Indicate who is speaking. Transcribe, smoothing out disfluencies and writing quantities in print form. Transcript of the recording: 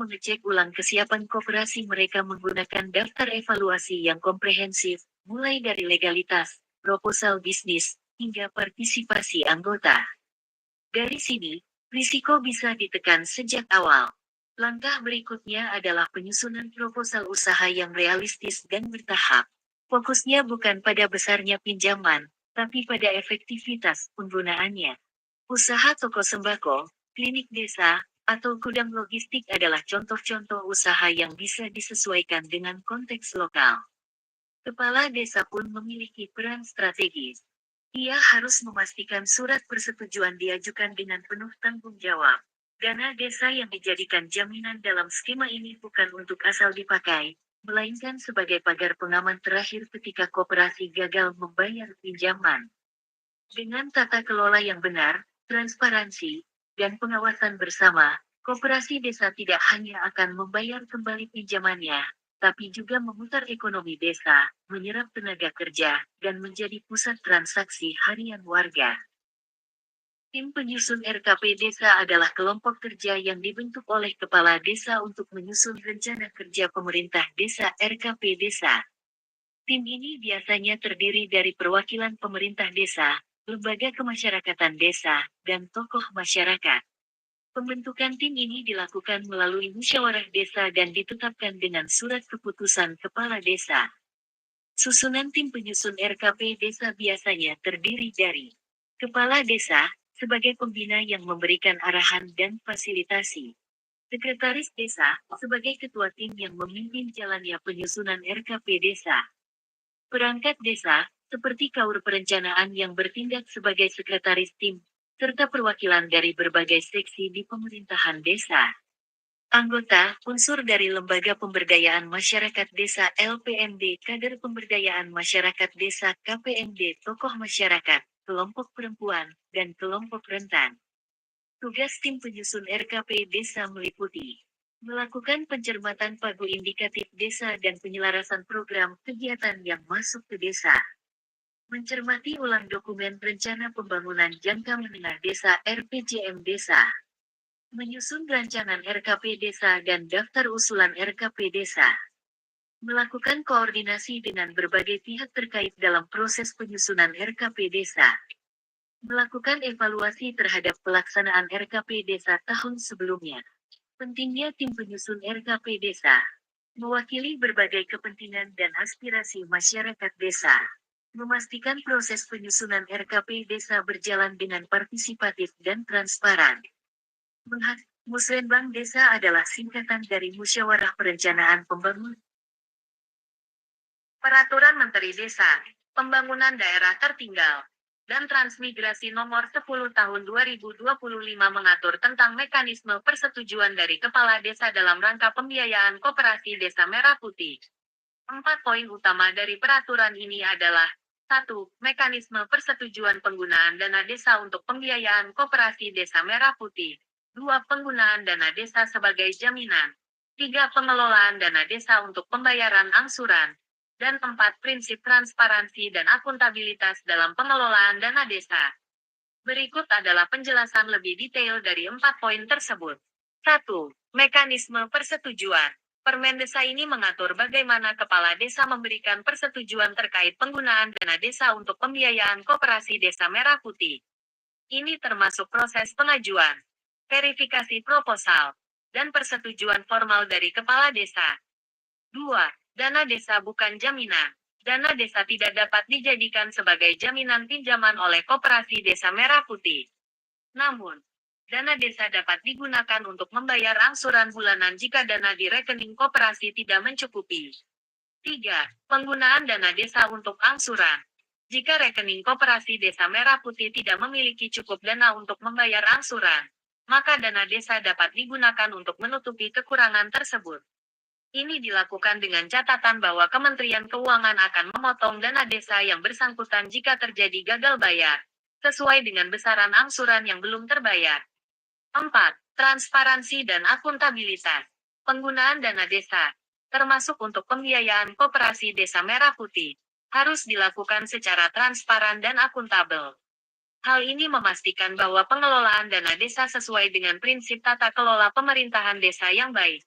Speaker 1: mengecek ulang kesiapan koperasi mereka menggunakan daftar evaluasi yang komprehensif, mulai dari legalitas, proposal bisnis, hingga partisipasi anggota. Dari sini, risiko bisa ditekan sejak awal. Langkah berikutnya adalah penyusunan proposal usaha yang realistis dan bertahap. Fokusnya bukan pada besarnya pinjaman, tapi pada efektivitas penggunaannya. Usaha toko sembako, klinik desa, atau gudang logistik adalah contoh-contoh usaha yang bisa disesuaikan dengan konteks lokal. Kepala desa pun memiliki peran strategis. Ia harus memastikan surat persetujuan diajukan dengan penuh tanggung jawab. Dana desa yang dijadikan jaminan dalam skema ini bukan untuk asal dipakai, melainkan sebagai pagar pengaman terakhir ketika koperasi gagal membayar pinjaman. Dengan tata kelola yang benar, transparansi, dan pengawasan bersama, koperasi desa tidak hanya akan membayar kembali pinjamannya, tapi juga memutar ekonomi desa, menyerap tenaga kerja, dan menjadi pusat transaksi harian warga. Tim penyusun RKP Desa adalah kelompok kerja yang dibentuk oleh kepala desa untuk menyusun rencana kerja pemerintah desa RKP Desa. Tim ini biasanya terdiri dari perwakilan pemerintah desa, lembaga kemasyarakatan desa, dan tokoh masyarakat. Pembentukan tim ini dilakukan melalui musyawarah desa dan ditetapkan dengan surat keputusan kepala desa. Susunan tim penyusun RKP desa biasanya terdiri dari kepala desa, sebagai pembina yang memberikan arahan dan fasilitasi. Sekretaris desa, sebagai ketua tim yang memimpin jalannya penyusunan RKP desa. Perangkat desa, seperti kaur perencanaan yang bertindak sebagai sekretaris tim, serta perwakilan dari berbagai seksi di pemerintahan desa. Anggota, unsur dari Lembaga Pemberdayaan Masyarakat Desa LPMD, Kader Pemberdayaan Masyarakat Desa KPMD, tokoh masyarakat, kelompok perempuan, dan kelompok rentan. Tugas tim penyusun RKP Desa meliputi melakukan pencermatan pagu indikatif desa dan penyelarasan program kegiatan yang masuk ke desa. Mencermati ulang dokumen rencana pembangunan jangka menengah desa RPJM desa. Menyusun rancangan RKP desa dan daftar usulan RKP desa. Melakukan koordinasi dengan berbagai pihak terkait dalam proses penyusunan RKP desa. Melakukan evaluasi terhadap pelaksanaan RKP desa tahun sebelumnya. Pentingnya tim penyusun RKP desa. Mewakili berbagai kepentingan dan aspirasi masyarakat desa. Memastikan proses penyusunan RKP desa berjalan dengan partisipatif dan transparan. Musrenbang Desa adalah singkatan dari Musyawarah Perencanaan Pembangunan. Peraturan Menteri Desa, Pembangunan Daerah Tertinggal, dan Transmigrasi Nomor 10 Tahun 2025 mengatur tentang mekanisme persetujuan dari Kepala Desa dalam rangka pembiayaan Koperasi Desa Merah Putih. 4 poin utama dari peraturan ini adalah 1. Mekanisme persetujuan penggunaan dana desa untuk pembiayaan Koperasi Desa Merah Putih. 2. Penggunaan dana desa sebagai jaminan. 3. Pengelolaan dana desa untuk pembayaran angsuran. Dan 4. Prinsip transparansi dan akuntabilitas dalam pengelolaan dana desa. Berikut adalah penjelasan lebih detail dari 4 poin tersebut. 1. Mekanisme persetujuan. Permen desa ini mengatur bagaimana kepala desa memberikan persetujuan terkait penggunaan dana desa untuk pembiayaan Koperasi Desa Merah Putih. Ini termasuk proses pengajuan, verifikasi proposal, dan persetujuan formal dari kepala desa. 2. Dana desa bukan jaminan. Dana desa tidak dapat dijadikan sebagai jaminan pinjaman oleh Koperasi Desa Merah Putih. Namun, dana desa dapat digunakan untuk membayar angsuran bulanan jika dana di rekening koperasi tidak mencukupi. 3. Penggunaan dana desa untuk angsuran. Jika rekening Koperasi Desa Merah Putih tidak memiliki cukup dana untuk membayar angsuran, maka dana desa dapat digunakan untuk menutupi kekurangan tersebut. Ini dilakukan dengan catatan bahwa Kementerian Keuangan akan memotong dana desa yang bersangkutan jika terjadi gagal bayar, sesuai dengan besaran angsuran yang belum terbayar. 4. Transparansi dan akuntabilitas. Penggunaan dana desa, termasuk untuk pembiayaan Koperasi Desa Merah Putih, harus dilakukan secara transparan dan akuntabel. Hal ini memastikan bahwa pengelolaan dana desa sesuai dengan prinsip tata kelola pemerintahan desa yang baik.